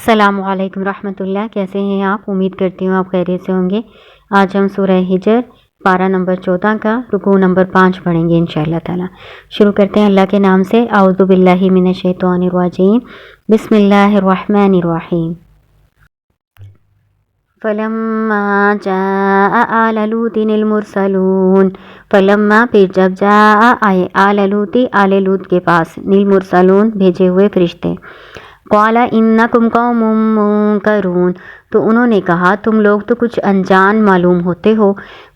السلام علیکم رحمۃ اللہ، کیسے ہیں آپ؟ امید کرتی ہوں آپ خیریت سے ہوں گے۔ آج ہم سورہ ہجر پارہ نمبر 14 کا رکوع نمبر 5 پڑھیں گے انشاءاللہ تعالی۔ شروع کرتے ہیں اللہ کے نام سے۔ اعوذ باللہ من الشیطان الرجیم، بسم اللہ الرحمن الرحیم۔ فلما جاء آل لوط المرسلون، فلما پھر جب جاء آئے آل لوط آل لوط کے پاس، المرسلون بھیجے ہوئے فرشتے، قال انکم قوم منکرون تو انہوں نے کہا تم لوگ تو کچھ انجان معلوم ہوتے ہو۔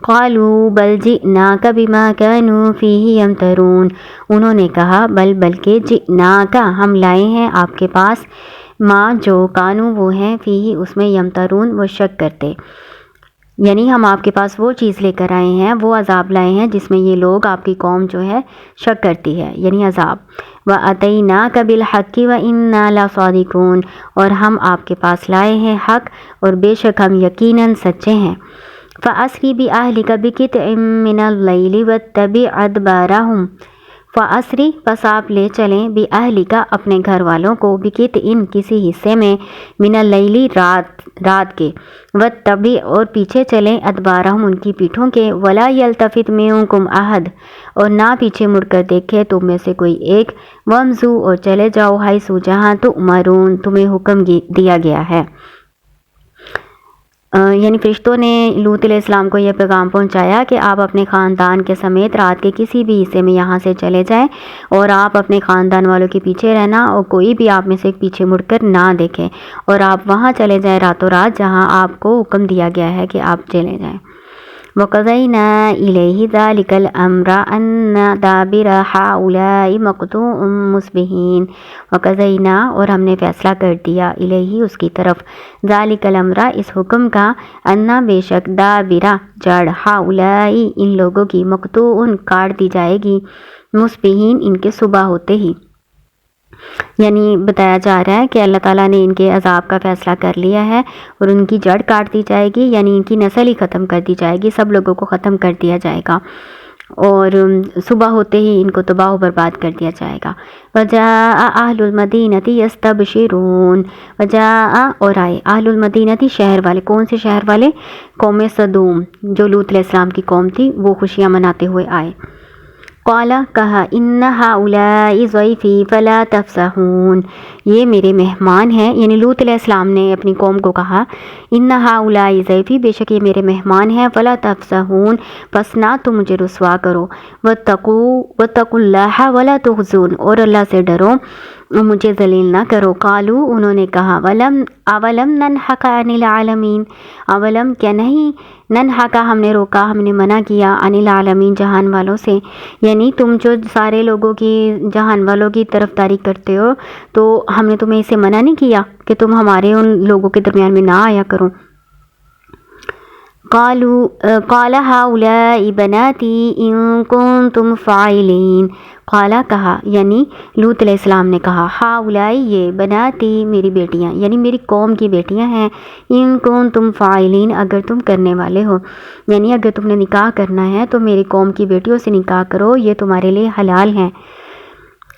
قالوا بل جئناک بما كانوا فیہ یمترون، انہوں نے کہا بلکہ جئناک ہم لائے ہیں آپ کے پاس، ماں جو کانو وہ ہیں، فیہ اس میں، یمترون وہ شک کرتے، یعنی ہم آپ کے پاس وہ چیز لے کر آئے ہیں، وہ عذاب لائے ہیں جس میں یہ لوگ آپ کی قوم جو ہے شک کرتی ہے، یعنی عذاب۔ وَأَتَيْنَاكَ بِالْحَقِّ وَإِنَّا لَصَادِقُونَ اور ہم آپ کے پاس لائے ہیں حق اور بے شک ہم یقیناً سچے ہیں۔ فَأَسْرِ بِأَهْلِكَ بِقِطْعٍ مِّنَ اللَّيْلِ وَاتَّبِعْ أَدْبَارَهُمْ، فَأَسْرِ پس آپ لے چلیں، بِأَهْلِكَ اپنے گھر والوں کو، بِقِطْعٍ کسی حصے میں، مِّنَ اللَّيْلِ رات کے، وَاتَّبِعْ اور پیچھے چلیں، أَدْبَارَهُمْ ان کی پیٹھوں کے، وَلَا يَلْتَفِتْ مِنكُمْ أَحَدٌ اور نہ پیچھے مڑ کر دیکھے تم میں سے کوئی ایک، وَامْضُوا اور چلے جاؤ، حیث جہاں تؤمرون تمہیں حکم دیا گیا ہے۔ یعنی فرشتوں نے لوط علیہ السلام کو یہ پیغام پہنچایا کہ آپ اپنے خاندان کے سمیت رات کے کسی بھی حصے میں یہاں سے چلے جائیں اور آپ اپنے خاندان والوں کے پیچھے رہنا اور کوئی بھی آپ میں سے پیچھے مڑ کر نہ دیکھے، اور آپ وہاں چلے جائیں راتوں رات جہاں آپ کو حکم دیا گیا ہے کہ آپ چلے جائیں۔ وَقَضَيْنَا إِلَيْهِ ذَلِكَ الْأَمْرَ أَنَّ دَابِرَ هَٰؤُلَاءِ مَقْطُوعٌ مُصْبِحِينَ وَقَضَيْنَا اور ہم نے فیصلہ کر دیا، الیہ اس کی طرف، ذَلِكَ الْأَمْرَ اس حکم کا، اَنَّ بے شک، دَابِرَ جڑ، ہَٰؤُلَاءِ ان لوگوں کی، مقطوع کاٹ دی جائے گی، مصبحین ان کے صبح ہوتے ہی، یعنی بتایا جا رہا ہے کہ اللہ تعالیٰ نے ان کے عذاب کا فیصلہ کر لیا ہے اور ان کی جڑ کاٹ دی جائے گی، یعنی ان کی نسل ہی ختم کر دی جائے گی، سب لوگوں کو ختم کر دیا جائے گا اور صبح ہوتے ہی ان کو تباہ و برباد کر دیا جائے گا۔ وَجَاءَ أَهْلُ الْمَدِينَةِ يَسْتَبْشِرُونَ وَجَاءَ اور آئے، اہل المدینہ شہر والے، کون سے شہر والے؟ قوم صدوم جو لوط علیہ السلام کی قوم تھی، وہ خوشیاں مناتے ہوئے آئے۔ قال کہا، ان ہؤلاء ضیفی فلا تفضحون یہ میرے مہمان ہیں، یعنی لوط علیہ السلام نے اپنی قوم کو کہا ان ہؤلاء ضیفی بے شک یہ میرے مہمان ہیں، فلا تفضحون پس نہ تم مجھے رسوا کرو، واتقوا اللہ ولا تخزون اور اللہ سے ڈرو، مجھے ذلیل نہ کرو۔ قالوا انہوں نے کہا، اولم ننہک عن العالمین اولم کیا نہیں، ننہک ہم نے روکا، ہم نے منع کیا، عن العالمین جہان والوں سے، یعنی تم جو سارے لوگوں کی، جہان والوں کی طرفداری کرتے ہو تو ہم نے تمہیں اسے منع نہیں کیا کہ تم ہمارے ان لوگوں کے درمیان میں نہ آیا کرو۔ قال هؤلاء بناتی ان کنتم فاعلین قال کہا، یعنی لوط علیہ السلام نے کہا، ہؤلاء یہ، بناتی میری بیٹیاں، یعنی میری قوم کی بیٹیاں ہیں، ان کنتم فاعلین اگر تم کرنے والے ہو، یعنی اگر تم نے نکاح کرنا ہے تو میری قوم کی بیٹیوں سے نکاح کرو، یہ تمہارے لیے حلال ہیں۔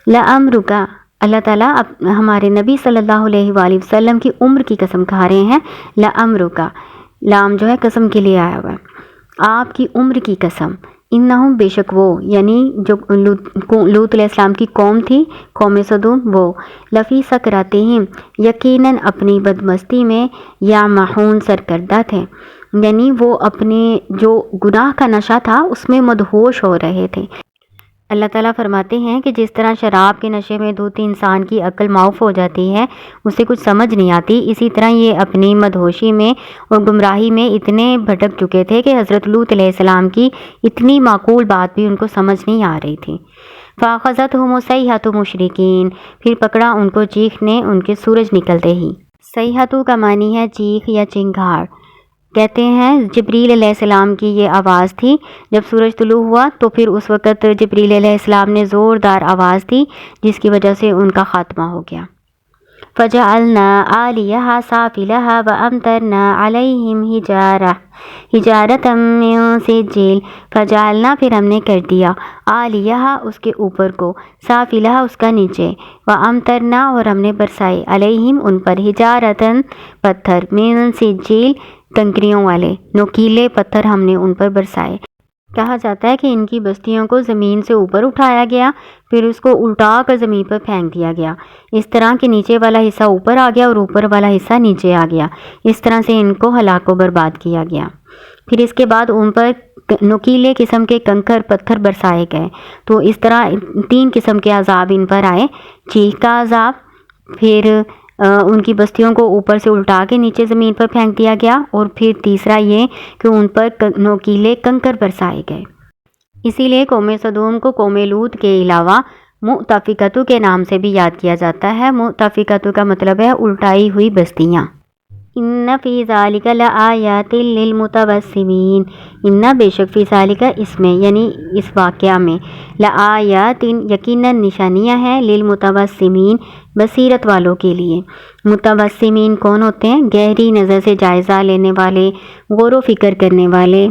لعمرک اللہ تعالیٰ ہمارے نبی صلی اللہ علیہ وآلہ وسلم کی عمر کی قسم کھا رہے ہیں، لعمرک لام جو ہے قسم کے لیے آیا ہوا ہے، آپ کی عمر کی قسم، انہم بے شک وہ، یعنی جو لوط علیہ السلام کی قوم تھی، قوم صدوم، وہ لفی سکراتہم یقیناً اپنی بدمستی میں، یعمہون سرکردہ تھے، یعنی وہ اپنے جو گناہ کا نشہ تھا اس میں مدہوش ہو رہے تھے۔ اللہ تعالیٰ فرماتے ہیں کہ جس طرح شراب کے نشے میں دھوتی انسان کی عقل معاف ہو جاتی ہے، اسے کچھ سمجھ نہیں آتی، اسی طرح یہ اپنی مدہوشی میں اور گمراہی میں اتنے بھٹک چکے تھے کہ حضرت لوط علیہ السلام کی اتنی معقول بات بھی ان کو سمجھ نہیں آ رہی تھی۔ فَأَخَذَتْهُمُ الصَّيْحَةُ مُشْرِقِينَ پھر پکڑا ان کو چیخ نے ان کے سورج نکلتے ہی۔ صیحۃ کا معنی ہے چیخ یا چنگھاڑ، کہتے ہیں جبریل علیہ السلام کی یہ آواز تھی، جب سورج طلوع ہوا تو پھر اس وقت جبریل علیہ السلام نے زوردار آواز دی جس کی وجہ سے ان کا خاتمہ ہو گیا۔ فَجَعَلْنَا عَالِيَهَا سَافِلَهَا وَأَمْطَرْنَا عَلَيْهِمْ حِجَارَةً حجارۃ من سجیل فجعلنا پھر ہم نے کر دیا عالیہا اس کے اوپر کو سافلہا اس کا نیچے وامطرنا اور ہم نے برسائے علیہم ان پر حجارتاً پتھر من سجیل کنکریوں والے نوکیلے پتھر ہم نے ان پر برسائے۔ کہا جاتا ہے کہ ان کی بستیوں کو زمین سے اوپر اٹھایا گیا پھر اس کو الٹا کر زمین پر پھینک دیا گیا، اس طرح کہ نیچے والا حصہ اوپر آ گیا اور اوپر والا حصہ نیچے آ گیا، اس طرح سے ان کو ہلاک و برباد کیا گیا۔ پھر اس کے بعد ان پر نوکیلے قسم کے کنکر پتھر برسائے گئے، تو اس طرح 3 قسم کے عذاب ان پر آئے، چیخ کا عذاب، پھر ان کی بستیوں کو اوپر سے الٹا کے نیچے زمین پر پھینک دیا گیا، اور پھر تیسرا یہ کہ ان پر نوکیلے کنکر برسائے گئے۔ اسی لیے قوم سدوم کو قوم لوط کے علاوہ مؤتفکۃ کے نام سے بھی یاد کیا جاتا ہے۔ مؤتفکۃ کا مطلب ہے الٹائی ہوئی بستیاں۔ ان فی ذالک لآیات للمتوسمین، ان بے شک فی ذالک اس میں یعنی اس واقعہ میں، لآیات یقیناً نشانیاں ہیں، للمتوسمین بصیرت والوں کے لیے۔ متوسمین کون ہوتے ہیں؟ گہری نظر سے جائزہ لینے والے، غور و فکر کرنے والے،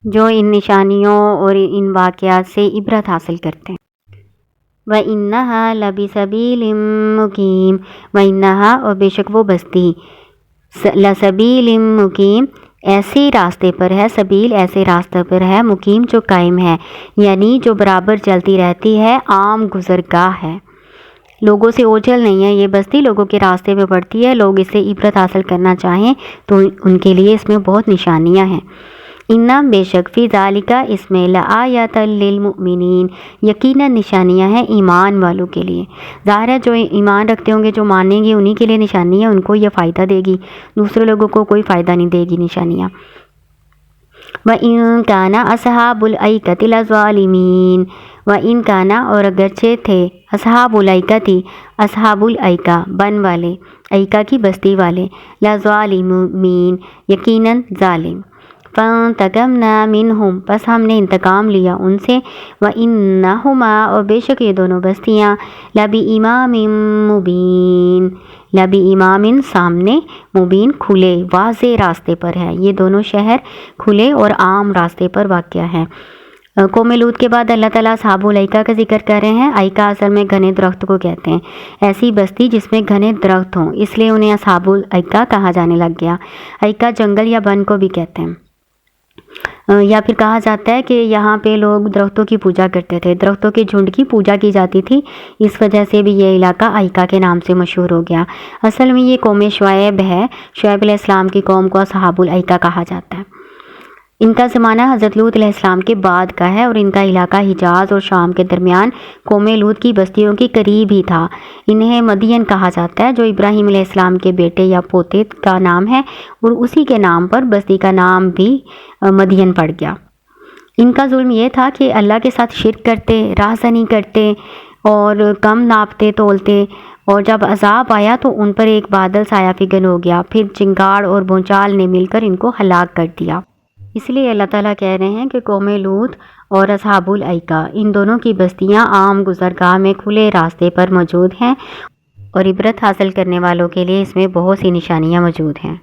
جو ان نشانیوں اور ان واقعات سے عبرت حاصل کرتے ہیں۔ وَإِنَّهَا لَبِسَبِيلٍ مُقِيمٍ، وَإِنَّهَا اور بے شک وہ بستی، لَسَبِيلٍ مُقِيمٍ ایسے راستے پر ہے، سبیل ایسے راستے پر ہے، مقیم جو قائم ہے، یعنی جو برابر چلتی رہتی ہے، عام گزرگاہ ہے، لوگوں سے اوجھل نہیں ہے، یہ بستی لوگوں کے راستے میں پڑتی ہے، لوگ اس سے عبرت حاصل کرنا چاہیں تو ان کے لیے اس میں بہت نشانیاں ہیں۔ اِنَّا بے شک فی ذالک اس میں لآیات للمؤمنین یقیناً نشانیاں ہیں ایمان والوں کے لیے۔ ظاہر ہے جو ایمان رکھتے ہوں گے، جو مانیں گے، انہی کے لیے نشانی ہے، ان کو یہ فائدہ دے گی، دوسرے لوگوں کو کوئی فائدہ نہیں دے گی نشانیاں۔ وَإِن كَانَ أَصْحَابُ الْأَيْكَةِ لَظَالِمِينَ، وَإِن كَانَ اور اگرچہ تھے، اصحاب الایکہ اصحاب الایکہ بن والے، ایکہ کی بستی والے، لَظَالِمِينَ یقیناً ظالم۔ فَانْتَقَمْنَا مِنْهُمْ پس ہم نے انتقام لیا ان سے، وَإِنَّهُمَا اور بے شک یہ دونوں بستیاں، لَبِإِمَامٍ مُبِينٍ لَبِإِمَامٍ سامنے، مبین کھلے واضح راستے پر ہے، یہ دونوں شہر کھلے اور عام راستے پر واقع ہیں۔ قوم لوط کے بعد اللہ تعالیٰ اصحاب الایکہ کا ذکر کر رہے ہیں۔ ایکہ اصل میں گھنے درخت کو کہتے ہیں، ایسی بستی جس میں گھنے درخت ہوں، اس لیے انہیں اصحاب الایکہ کہا جانے لگ گیا۔ ایکہ جنگل یا بن کو بھی کہتے ہیں، یا پھر کہا جاتا ہے کہ یہاں پہ لوگ درختوں کی پوجا کرتے تھے، درختوں کے جھنڈ کی پوجا کی جاتی تھی، اس وجہ سے بھی یہ علاقہ ایکہ کے نام سے مشہور ہو گیا۔ اصل میں یہ قوم شعیب ہے، شعیب علیہ السلام کی قوم کو اصحاب الایکہ کہا جاتا ہے۔ ان کا زمانہ حضرت لوط علیہ السلام کے بعد کا ہے، اور ان کا علاقہ حجاز اور شام کے درمیان قوم لوط کی بستیوں کے قریب ہی تھا۔ انہیں مدین کہا جاتا ہے، جو ابراہیم علیہ السلام کے بیٹے یا پوتے کا نام ہے، اور اسی کے نام پر بستی کا نام بھی مدین پڑ گیا۔ ان کا ظلم یہ تھا کہ اللہ کے ساتھ شرک کرتے، راہزنی کرتے اور کم ناپتے تولتے، اور جب عذاب آیا تو ان پر ایک بادل سایہ فگن ہو گیا، پھر چنگاڑ اور بھونچال نے مل کر ان کو ہلاک کر دیا۔ اس لیے اللہ تعالیٰ کہہ رہے ہیں کہ قوم لوط اور اصحاب الایکہ ان دونوں کی بستیاں عام گزرگاہ میں کھلے راستے پر موجود ہیں، اور عبرت حاصل کرنے والوں کے لیے اس میں بہت سی نشانیاں موجود ہیں۔